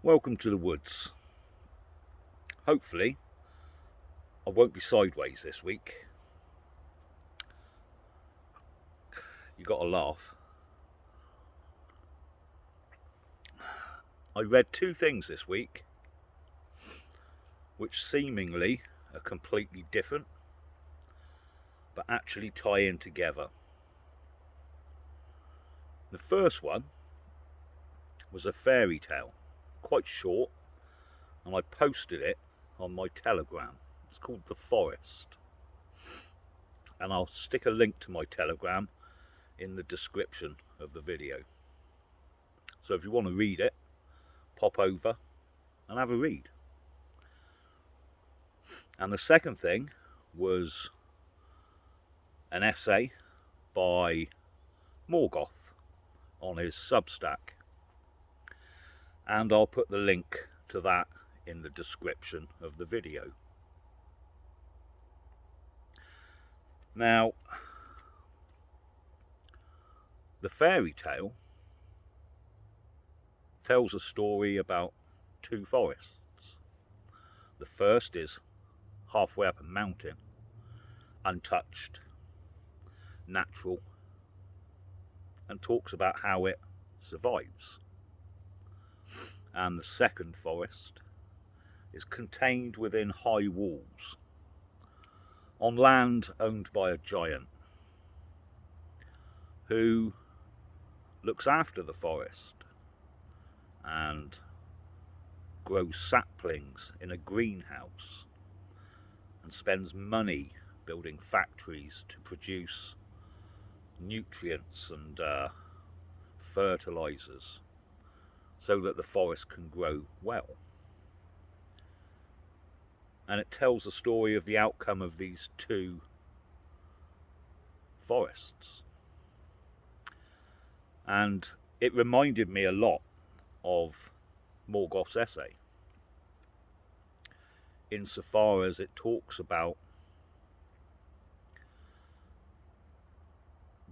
Welcome to the woods. Hopefully, I won't be sideways this week. You got to laugh. I read two things this week which seemingly are completely different but actually tie in together. The first one was a fairy tale, quite short, and I posted it on my Telegram. It's called The Forest, and I'll stick a link to my Telegram in the description of the video. So if you want to read it, pop over and have a read. And the second thing was an essay by Morgoth on his Substack, and I'll put the link to that in the description of the video. Now, the fairy tale tells a story about two forests. The first is halfway up a mountain, untouched, natural, and talks about how it survives. And the second forest is contained within high walls, on land owned by a giant who looks after the forest and grows saplings in a greenhouse and spends money building factories to produce nutrients and fertilizers so that the forest can grow well. And it tells the story of the outcome of these two forests. And it reminded me a lot of Morgoth's essay, insofar as it talks about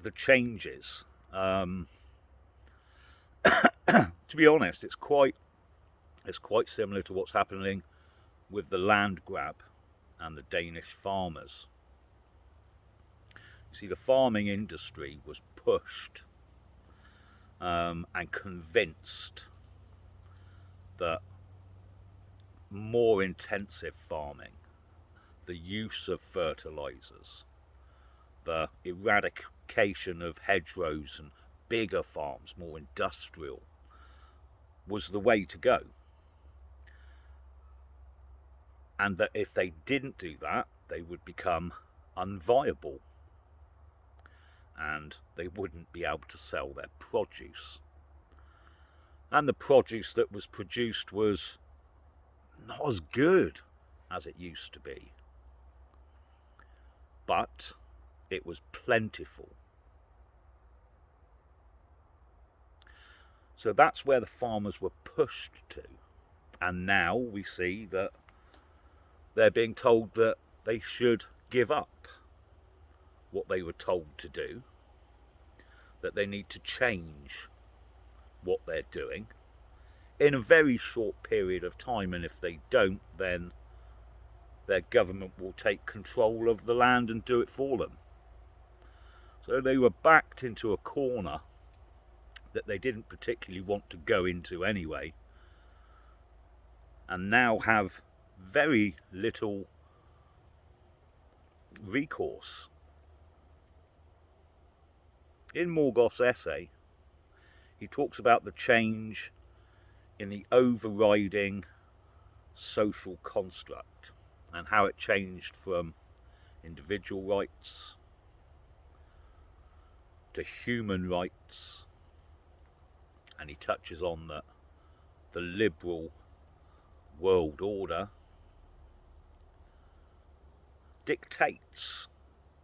the changes. To be honest, it's quite similar to what's happening with the land grab and the Danish farmers. You see, the farming industry was pushed and convinced that more intensive farming, the use of fertilizers, the eradication of hedgerows and bigger farms, more industrial, was the way to go. And that if they didn't do that, they would become unviable and they wouldn't be able to sell their produce. And the produce that was produced was not as good as it used to be, but it was plentiful. So that's where the farmers were pushed to. And now we see that they're being told that they should give up what they were told to do, that they need to change what they're doing in a very short period of time, and if they don't, then their government will take control of the land and do it for them. So they were backed into a corner that they didn't particularly want to go into anyway, and now have very little recourse. In Morgoth's essay, he talks about the change in the overriding social construct and how it changed from individual rights to human rights, and he touches on the liberal world order dictates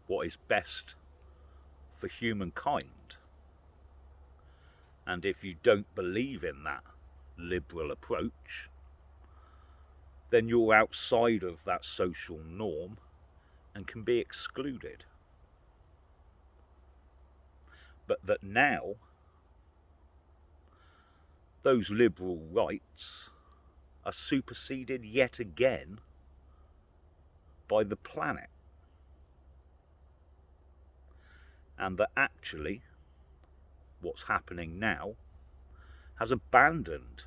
what is best for humankind. And if you don't believe in that liberal approach, then you're outside of that social norm and can be excluded. But that now those liberal rights are superseded yet again by the planet, and that actually what's happening now has abandoned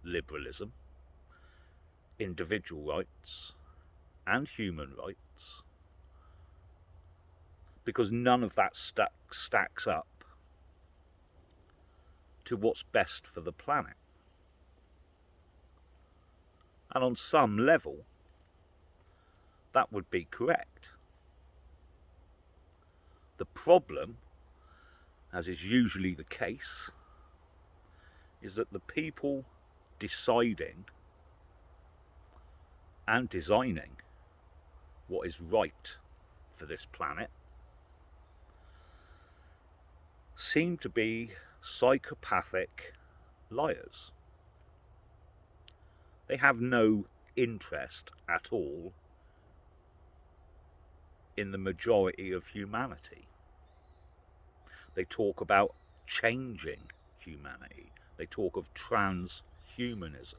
liberalism, individual rights and human rights, because none of that stacks up to what's best for the planet. And on some level, that would be correct. The problem, as is usually the case, is that the people deciding and designing what is right for this planet seem to be psychopathic liars. They have no interest at all in the majority of humanity. They talk about changing humanity. They talk of transhumanism.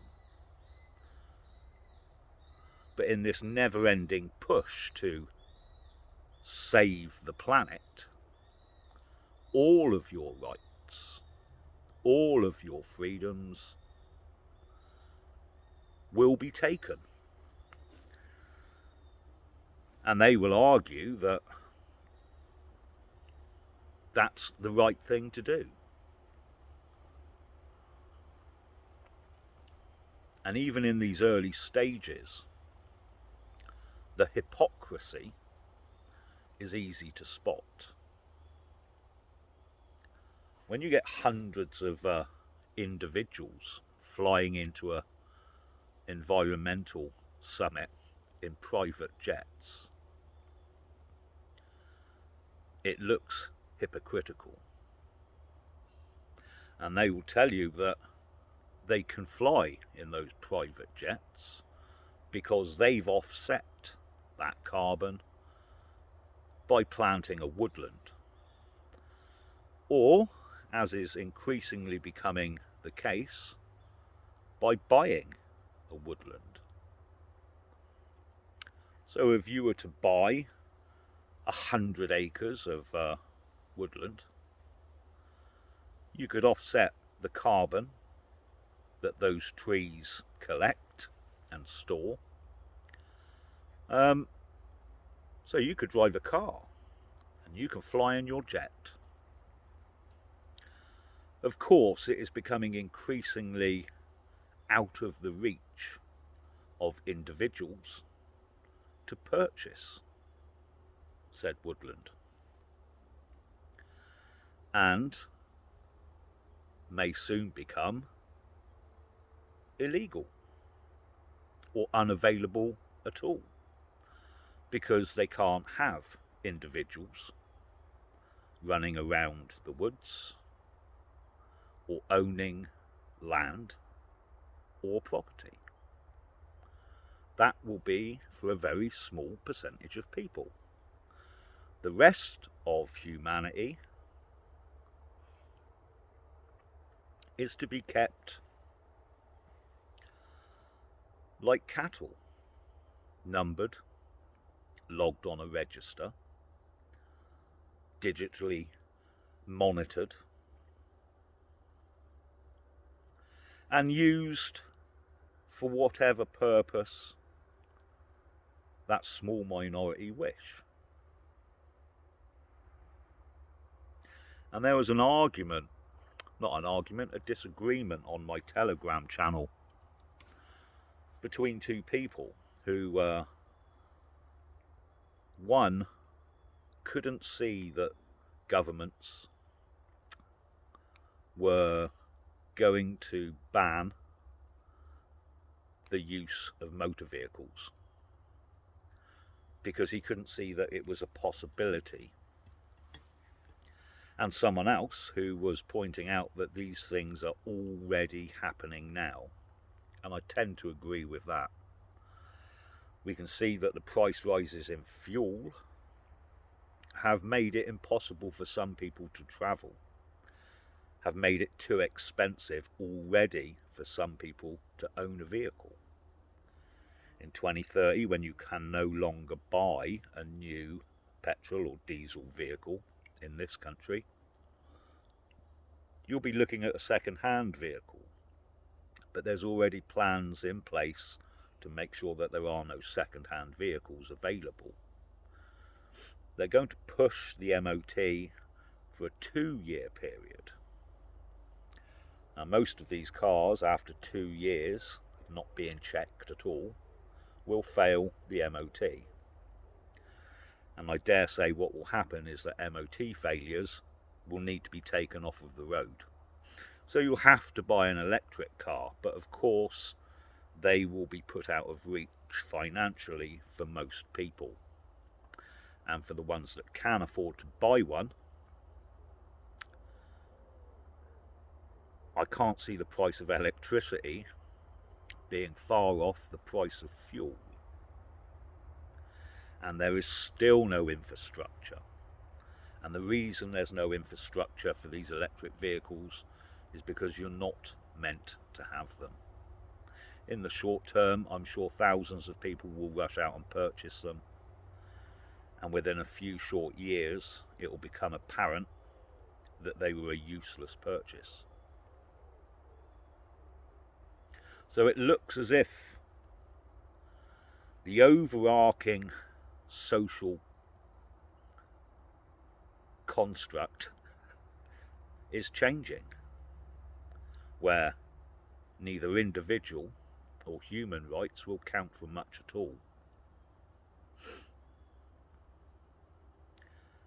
But in this never-ending push to save the planet, all of your rights, all of your freedoms will be taken. And they will argue that that's the right thing to do. And even in these early stages, the hypocrisy is easy to spot. When you get hundreds of individuals flying into an environmental summit in private jets, it looks hypocritical. And they will tell you that they can fly in those private jets because they've offset that carbon by planting a woodland. Or, as is increasingly becoming the case, by buying a woodland. So if you were to buy 100 acres of woodland, you could offset the carbon that those trees collect and store. So you could drive a car and you can fly in your jet. Of course, it is becoming increasingly out of the reach of individuals to purchase said woodland, and may soon become illegal or unavailable at all, because they can't have individuals running around the woods or owning land or property. That will be for a very small percentage of people. The rest of humanity is to be kept like cattle, numbered, logged on a register, digitally monitored, and used for whatever purpose that small minority wish. And there was a disagreement on my Telegram channel between two people who, one couldn't see that governments were going to ban the use of motor vehicles because he couldn't see that it was a possibility. And someone else who was pointing out that these things are already happening now. And I tend to agree with that. We can see that the price rises in fuel have made it impossible for some people to travel, have made it too expensive already for some people to own a vehicle. In 2030, when you can no longer buy a new petrol or diesel vehicle in this country, you'll be looking at a second-hand vehicle. But there's already plans in place to make sure that there are no second-hand vehicles available. They're going to push the MOT for a 2-year period. Now, most of these cars, after 2 years of not being checked at all, will fail the MOT. And I dare say what will happen is that MOT failures will need to be taken off of the road. So you'll have to buy an electric car, but of course they will be put out of reach financially for most people. And for the ones that can afford to buy one, I can't see the price of electricity being far off the price of fuel. And there is still no infrastructure. And the reason there's no infrastructure for these electric vehicles is because you're not meant to have them. In the short term, I'm sure thousands of people will rush out and purchase them. And within a few short years, it will become apparent that they were a useless purchase. So it looks as if the overarching social construct is changing, where neither individual or human rights will count for much at all.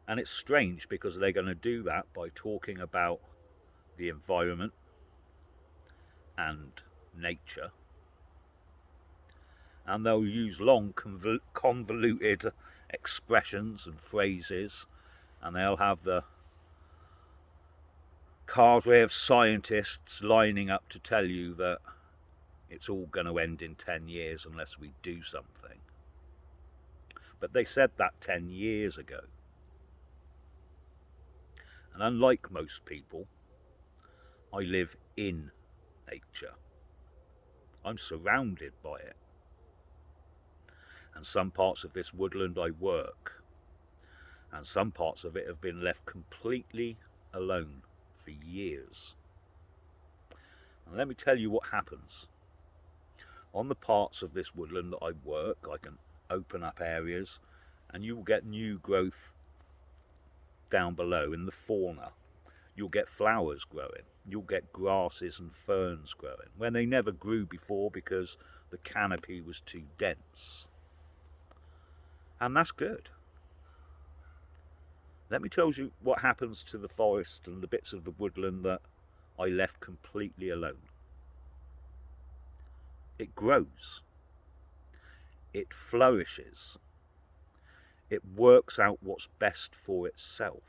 And it's strange because they're going to do that by talking about the environment and nature, and they'll use long convoluted expressions and phrases, and they'll have the cadre of scientists lining up to tell you that it's all going to end in 10 years unless we do something. But they said that 10 years ago. And unlike most people, I live in nature. I'm surrounded by it. And some parts of this woodland I work, and some parts of it have been left completely alone for years. And let me tell you what happens. On the parts of this woodland that I work, I can open up areas and you will get new growth down below in the fauna. You'll get flowers growing. You'll get grasses and ferns growing when they never grew before because the canopy was too dense. And that's good. Let me tell you what happens to the forest and the bits of the woodland that I left completely alone. It grows. It flourishes. It works out what's best for itself.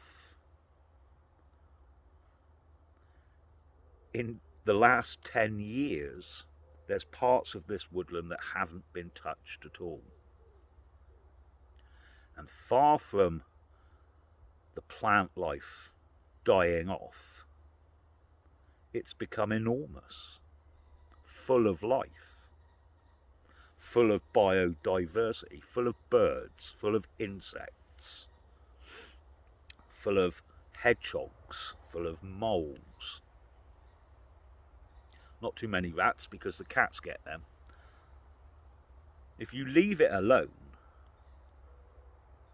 In the last 10 years, there's parts of this woodland that haven't been touched at all. And far from the plant life dying off, it's become enormous, full of life, full of biodiversity, full of birds, full of insects, full of hedgehogs, full of moles. Not too many rats because the cats get them. If you leave it alone,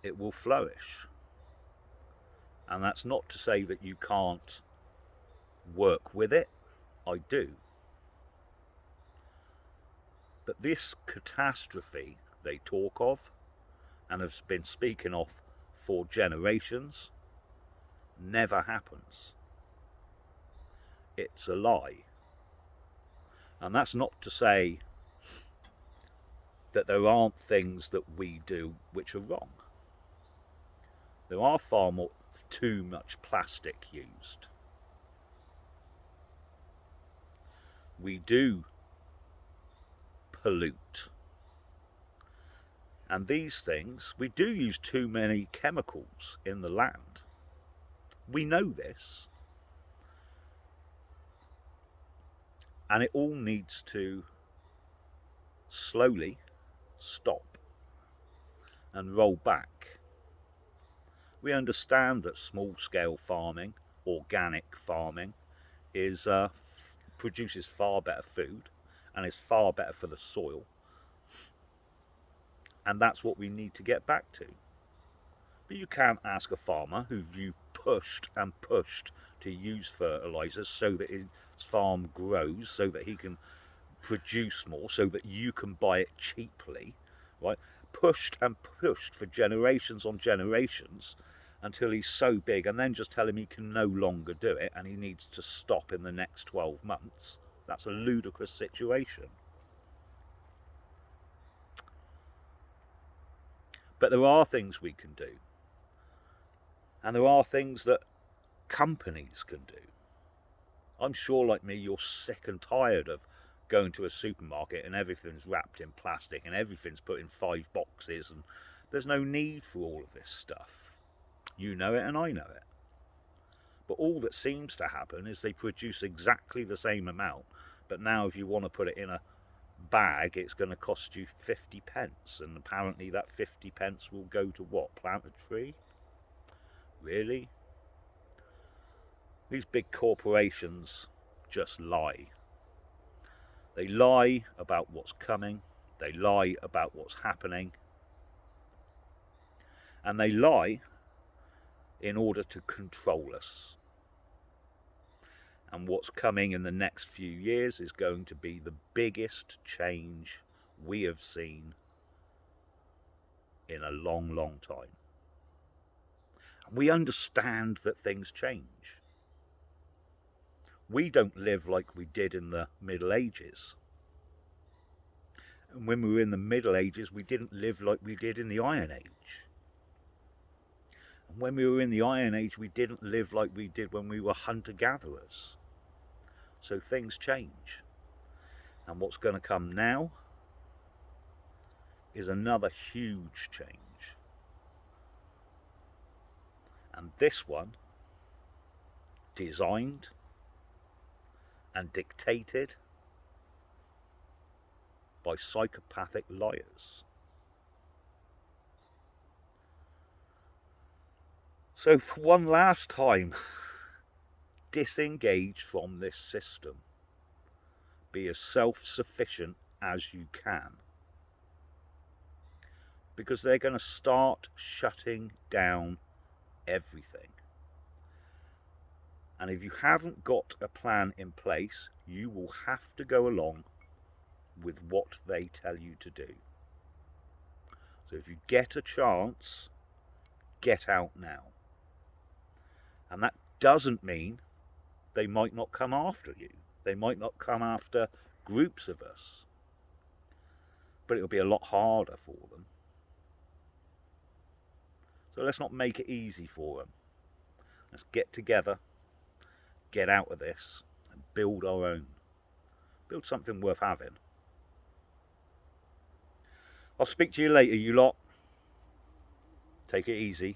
it will flourish. And that's not to say that you can't work with it. I do. But this catastrophe they talk of and have been speaking of for generations never happens. It's a lie. And that's not to say that there aren't things that we do which are wrong. There are too much plastic used. We do pollute. And these things, we do use too many chemicals in the land. We know this. And it all needs to slowly stop and roll back. We understand that small-scale farming, organic farming, produces far better food and is far better for the soil, and that's what we need to get back to. But you can't ask a farmer who you've pushed and pushed to use fertilizers so that his farm grows, so that he can produce more, so that you can buy it cheaply, right? Pushed and pushed for generations on generations until he's so big, and then just tell him he can no longer do it and he needs to stop in the next 12 months. That's a ludicrous situation. But there are things we can do, and there are things that companies can do. I'm sure, like me, you're sick and tired of going to a supermarket and everything's wrapped in plastic and everything's put in 5 boxes, and there's no need for all of this stuff. You know it and I know it. But all that seems to happen is they produce exactly the same amount, but now if you want to put it in a bag, it's going to cost you 50 pence, and apparently that 50 pence will go to what? Plant a tree? Really? These big corporations just lie. They lie about what's coming, they lie about what's happening, and they lie in order to control us. And what's coming in the next few years is going to be the biggest change we have seen in a long, long time. And we understand that things change. We don't live like we did in the Middle Ages. And when we were in the Middle Ages, we didn't live like we did in the Iron Age. And when we were in the Iron Age, we didn't live like we did when we were hunter-gatherers. So things change. And what's going to come now is another huge change. And this one, designed and dictated by psychopathic liars. So for one last time, disengage from this system. Be as self-sufficient as you can. Because they're going to start shutting down everything. And if you haven't got a plan in place, you will have to go along with what they tell you to do. So if you get a chance, get out now. And that doesn't mean they might not come after you. They might not come after groups of us. But it'll be a lot harder for them. So let's not make it easy for them. Let's get together, get out of this, and build our own. Build something worth having. I'll speak to you later, you lot. Take it easy.